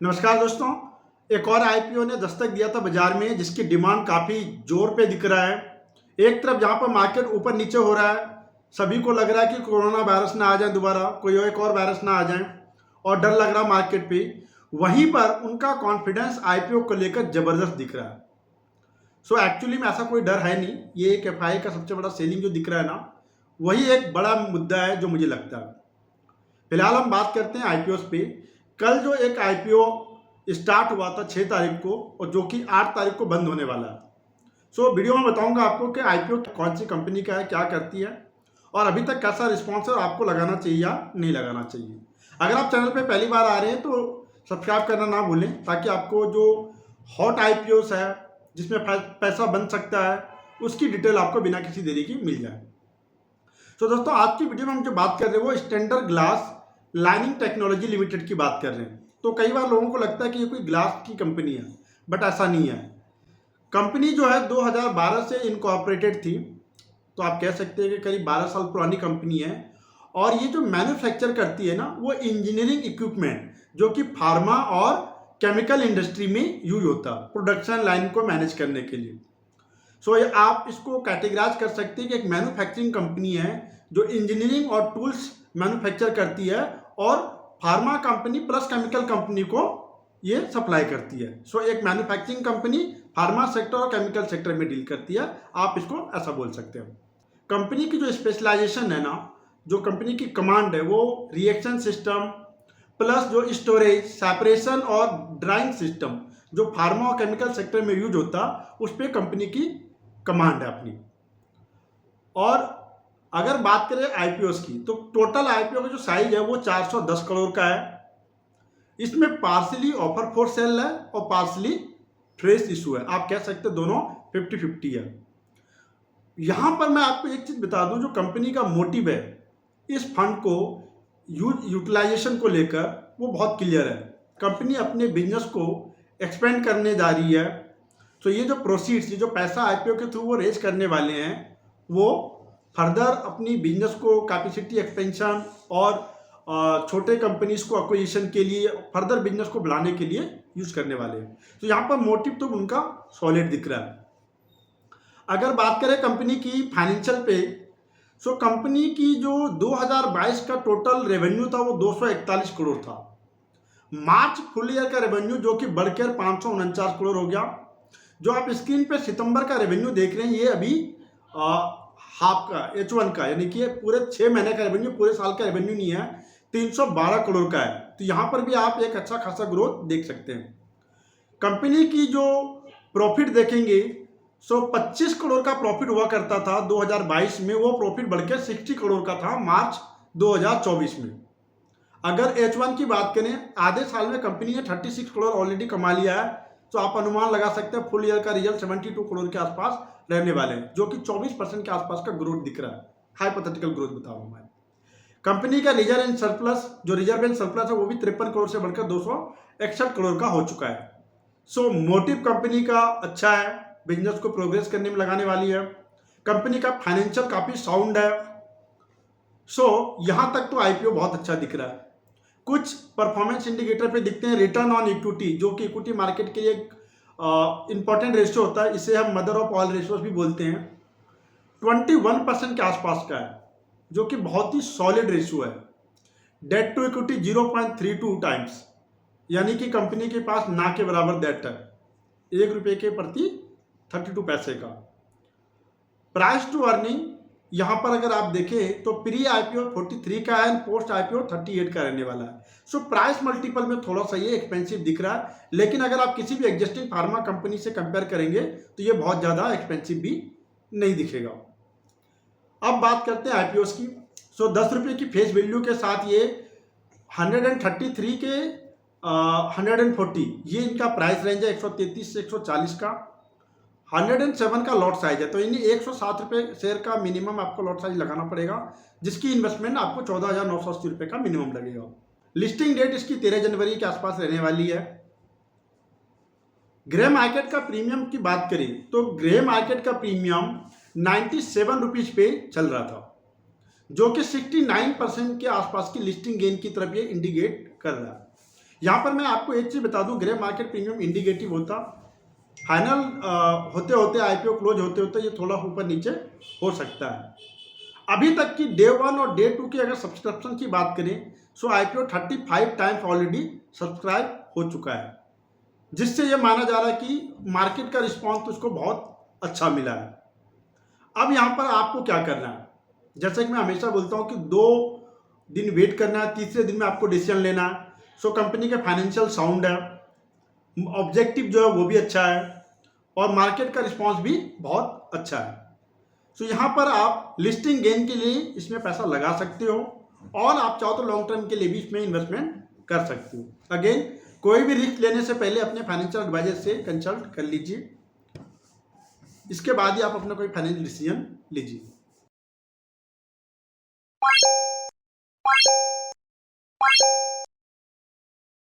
नमस्कार दोस्तों। एक और आईपीओ ने दस्तक दिया था बाजार में, जिसकी डिमांड काफ़ी जोर पे दिख रहा है। एक तरफ जहां पर मार्केट ऊपर नीचे हो रहा है, सभी को लग रहा है कि कोरोना वायरस ना आ जाए, दोबारा कोई एक और वायरस ना आ जाए और डर लग रहा है मार्केट पे। वहीं पर उनका कॉन्फिडेंस आईपीओ को लेकर जबरदस्त दिख रहा है। सो एक्चुअली में ऐसा कोई डर है नहीं। ये एक एफआई का सबसे बड़ा सेलिंग जो दिख रहा है ना, वही एक बड़ा मुद्दा है जो मुझे लगता है। फिलहाल हम बात करते हैं आईपीओ पे। कल जो एक आईपीओ स्टार्ट हुआ था 6 तारीख को, और जो कि 8 तारीख को बंद होने वाला है। सो वीडियो में बताऊंगा आपको कि आईपीओ कौन सी कंपनी का है, क्या करती है और अभी तक कैसा रिस्पॉन्स है, और आपको लगाना चाहिए या नहीं लगाना चाहिए। अगर आप चैनल पे पहली बार आ रहे हैं तो सब्सक्राइब करना ना भूलें, ताकि आपको जो हॉट आईपीओस है जिसमें पैसा बन सकता है, उसकी डिटेल आपको बिना किसी देरी की मिल जाए। तो दोस्तों, आज की वीडियो में हम जो बात कर रहे हैं वो standard glass lining technology limited की बात कर रहे हैं। तो कई बार लोगों को लगता है कि ये कोई ग्लास की कंपनी है, बट ऐसा नहीं है। कंपनी जो है 2012 से इनकॉर्पोरेटेड थी, तो आप कह सकते हैं कि करीब 12 साल पुरानी कंपनी है। और ये जो मैन्युफैक्चर करती है ना, वो इंजीनियरिंग इक्विपमेंट जो कि फार्मा और केमिकल इंडस्ट्री में यूज होता है प्रोडक्शन लाइन को मैनेज करने के लिए। सो ये आप इसको कैटेगराइज कर सकते हैं कि एक मैन्युफैक्चरिंग कंपनी है जो इंजीनियरिंग और टूल्स मैन्युफैक्चर करती है, और pharma company plus chemical company को ये सप्लाई करती है। सो एक मैन्युफैक्चरिंग कंपनी फार्मा सेक्टर और केमिकल सेक्टर में डील करती है, आप इसको ऐसा बोल सकते हो। कंपनी की जो स्पेशलाइजेशन है ना, जो कंपनी की कमांड है, वो रिएक्शन सिस्टम प्लस जो स्टोरेज, सेपरेशन और ड्राइंग सिस्टम जो फार्मा और केमिकल सेक्टर में यूज होता, उस पर कंपनी की कमांड है अपनी। और अगर बात करें आईपीओस की, तो टोटल आईपीओ का जो साइज है वो 410 करोड़ का है। इसमें पार्सली ऑफर फॉर सेल है और पार्सली फ्रेश इशू है। आप कह सकते हैं दोनों 50-50 है। यहां पर मैं आपको एक चीज बता दूं, जो कंपनी का मोटिव है इस फंड को यूटिलाइजेशन को लेकर, वो बहुत क्लियर है। कंपनी अपने बिजनेस को एक्सपेंड करने जा रही है। तो ये जो प्रोसीड्स, ये जो पैसा आईपीओ के थ्रू वो रेज करने वाले हैं, वो फर्दर अपनी बिजनेस को कैपेसिटी एक्सपेंशन और छोटे कंपनीज को एक्विजिशन के लिए, फर्दर बिजनेस को बढ़ाने के लिए यूज करने वाले हैं। तो यहाँ पर मोटिव तो उनका सॉलिड दिख रहा है। अगर बात करें कंपनी की फाइनेंशियल पे, सो कंपनी की जो 2022 का टोटल रेवेन्यू था वो 241 करोड़ था। मार्च फुल ईयर का रेवेन्यू जो कि बढ़कर 549 करोड़ हो गया। जो आप स्क्रीन पे सितंबर का रेवेन्यू देख रहे हैं, ये अभी हाफ का H1 का, यानी कि पूरे 6 महीने का रेवेन्यू, पूरे साल का रेवेन्यू नहीं है, 312 करोड़ का है। तो यहां पर भी आप एक अच्छा खासा ग्रोथ देख सकते हैं। कंपनी की जो प्रॉफिट देखेंगे, सो 25 करोड़ का प्रॉफिट हुआ करता था 2022 में, वो प्रॉफिट बढ़कर 60 करोड़ का था मार्च 2024 में। अगर H1 की बात करें, आधे साल में कंपनी ने 36 करोड़ ऑलरेडी कमा लिया है। तो आप अनुमान लगा सकते हैं फुल ईयर का रिजल्ट 72 करोड़ के आसपास रहने वाले हैं, जो कि 24% के आसपास का ग्रोथ दिख रहा है। हाइपोथेटिकल ग्रोथ बता रहा हूं मैं। कंपनी का रिजर्व एंड सरप्लस, जो रिजर्व एंड सरप्लस है, वो भी 53 करोड़ से बढ़कर 261 करोड़ का हो चुका है। सो मोटिव कंपनी का अच्छा है, बिजनेस को प्रोग्रेस करने में लगाने वाली है। कंपनी का फाइनेंशियल काफी साउंड है। सो यहां तक तो आईपीओ बहुत अच्छा दिख रहा है। कुछ परफॉर्मेंस इंडिकेटर पे दिखते हैं। रिटर्न ऑन इक्विटी, जो कि इक्विटी मार्केट के लिए इंपॉर्टेंट रेशियो होता है, इसे हम मदर ऑफ ऑल रेशियोज भी बोलते हैं, 21% के आसपास का है, जो कि बहुत ही सॉलिड रेशियो है। डेट टू इक्विटी 0.32 टाइम्स, यानी कि कंपनी के पास ना के बराबर डेट है, ₹1 के प्रति 32 पैसे का। प्राइस टू अर्निंग, यहां पर अगर आप देखें तो प्री आईपीओ 43 का है, पोस्ट आईपीओ 38 का रहने वाला है। सो प्राइस मल्टीपल में थोड़ा सा ये एक्सपेंसिव दिख रहा है, लेकिन अगर आप किसी भी एग्जिस्टिंग फार्मा कंपनी से कंपेयर करेंगे तो ये बहुत ज्यादा एक्सपेंसिव भी नहीं दिखेगा। अब बात करते हैं आईपीओ की। सो ₹10 की फेस वैल्यू के साथ ये 133 के 140, ये इनका प्राइस रेंज है 133 से 140 का। 107 का लॉट साइज है, तो यानी ₹107 शेयर का मिनिमम आपको लॉट साइज लगाना पड़ेगा, जिसकी इन्वेस्टमेंट आपको ₹14,980 का मिनिमम लगेगा। लिस्टिंग डेट इसकी 13 जनवरी के आसपास रहने वाली है। ग्रे मार्केट का प्रीमियम की बात करें तो ग्रे मार्केट का प्रीमियम ₹97 पे चल रहा था, जो कि 69% के आसपास की लिस्टिंग गेन की तरफ ये इंडिकेट कर रहा है। यहाँ पर मैं आपको एक चीज़ बता दूं, ग्रे मार्केट प्रीमियम इंडिकेटिव होता, फाइनल होते होते आईपीओ क्लोज होते होते ये थोड़ा ऊपर नीचे हो सकता है। अभी तक की डे 1 और डे 2 की अगर सब्सक्रिप्शन की बात करें, सो आईपीओ 35 टाइम्स ऑलरेडी सब्सक्राइब हो चुका है, जिससे ये माना जा रहा है कि मार्केट का रिस्पॉन्स तो उसको बहुत अच्छा मिला है। अब यहाँ पर आपको क्या करना है, जैसे कि मैं हमेशा बोलता हूँ कि 2 दिन वेट करना है, तीसरे दिन में आपको डिसीजन लेना है। सो कंपनी का फाइनेंशियल साउंड है, ऑब्जेक्टिव जो है वो भी अच्छा है, और मार्केट का रिस्पॉन्स भी बहुत अच्छा है। सो यहाँ पर आप लिस्टिंग गेन के लिए इसमें पैसा लगा सकते हो, और आप चाहो तो लॉन्ग टर्म के लिए भी इसमें इन्वेस्टमेंट कर सकते हो। अगेन, कोई भी रिस्क लेने से पहले अपने फाइनेंशियल एडवाइजर से कंसल्ट कर लीजिए, इसके बाद ही आप अपना कोई फाइनेंशियल डिसीजन लीजिए।